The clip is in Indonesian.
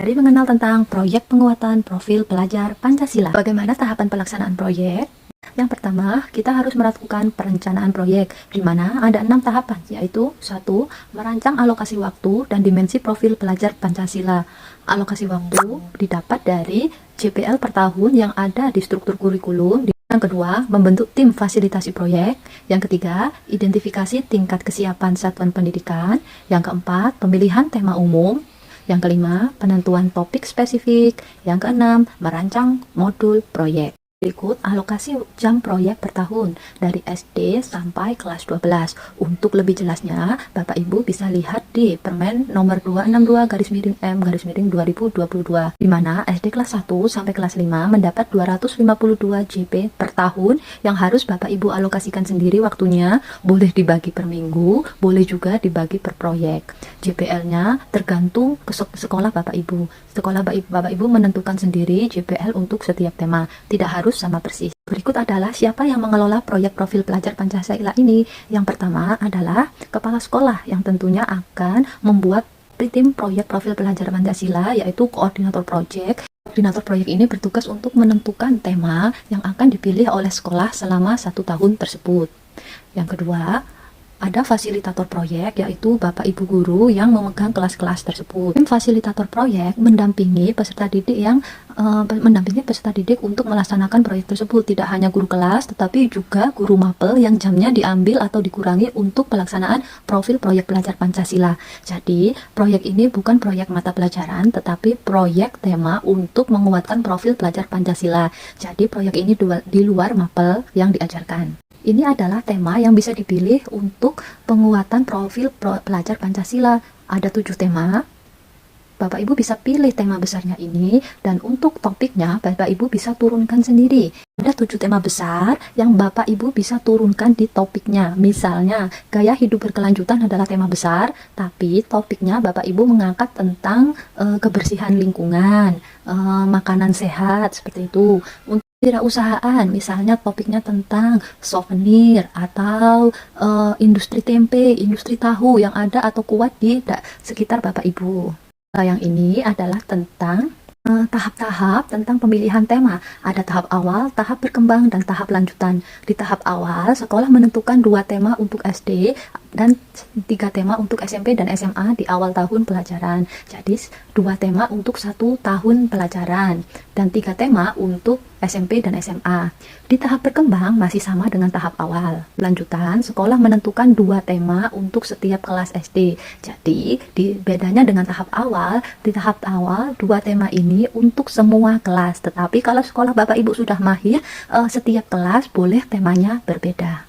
Mari mengenal tentang proyek penguatan profil pelajar Pancasila. Bagaimana tahapan pelaksanaan proyek? Yang pertama, kita harus melakukan perencanaan proyek, di mana ada 6 tahapan, yaitu 1. Merancang alokasi waktu dan dimensi profil pelajar Pancasila. Alokasi waktu didapat dari JPL per tahun yang ada di struktur kurikulum. Yang kedua, membentuk tim fasilitasi proyek. Yang ketiga, identifikasi tingkat kesiapan satuan pendidikan. Yang keempat, pemilihan tema umum. Yang kelima, penentuan topik spesifik. Yang keenam, merancang modul proyek. Berikut alokasi jam proyek per tahun dari SD sampai kelas 12. Untuk lebih jelasnya, Bapak Ibu bisa lihat di Permen nomor 262/M/2022, di mana SD kelas 1 sampai kelas 5 mendapat 252 JP per tahun yang harus Bapak Ibu alokasikan sendiri waktunya. Boleh dibagi per minggu, boleh juga dibagi per proyek. JPL-nya tergantung ke sekolah Bapak Ibu. Sekolah Bapak Ibu menentukan sendiri JPL untuk setiap tema, tidak harus sama persis. Berikut adalah siapa yang mengelola proyek profil pelajar Pancasila ini. Yang pertama adalah kepala sekolah yang tentunya akan membuat tim proyek profil pelajar Pancasila, yaitu koordinator proyek. Koordinator proyek ini bertugas untuk menentukan tema yang akan dipilih oleh sekolah selama 1 tahun tersebut. Yang kedua, ada fasilitator proyek, yaitu Bapak Ibu guru yang memegang kelas-kelas tersebut. Tim fasilitator proyek mendampingi peserta didik untuk melaksanakan proyek tersebut. Tidak hanya guru kelas, tetapi juga guru mapel yang jamnya diambil atau dikurangi untuk pelaksanaan profil proyek pelajar Pancasila. Jadi, proyek ini bukan proyek mata pelajaran, tetapi proyek tema untuk menguatkan profil pelajar Pancasila. Jadi, proyek ini di luar mapel yang diajarkan. Ini adalah tema yang bisa dipilih untuk penguatan profil pelajar Pancasila. Ada 7 tema. Bapak Ibu bisa pilih tema besarnya ini, dan untuk topiknya Bapak Ibu bisa turunkan sendiri. Ada 7 tema besar yang Bapak Ibu bisa turunkan di topiknya. Misalnya, gaya hidup berkelanjutan adalah tema besar, tapi topiknya Bapak Ibu mengangkat tentang kebersihan lingkungan, makanan sehat, seperti itu. Untuk wirausahaan, misalnya topiknya tentang souvenir atau industri tempe, industri tahu yang ada atau kuat di sekitar Bapak Ibu. Yang ini adalah tentang tahap-tahap tentang pemilihan tema. Ada tahap awal, tahap berkembang, dan tahap lanjutan. Di tahap awal, sekolah menentukan 2 tema untuk SD dan 3 tema untuk SMP dan SMA di awal tahun pelajaran. Jadi 2 tema untuk 1 tahun pelajaran dan 3 tema untuk SMP dan SMA. Di tahap berkembang masih sama dengan tahap awal. Lanjutan, sekolah menentukan 2 tema untuk setiap kelas SD. Jadi bedanya dengan tahap awal, di tahap awal 2 tema ini untuk semua kelas. Tetapi kalau sekolah Bapak Ibu sudah mahir, setiap kelas boleh temanya berbeda.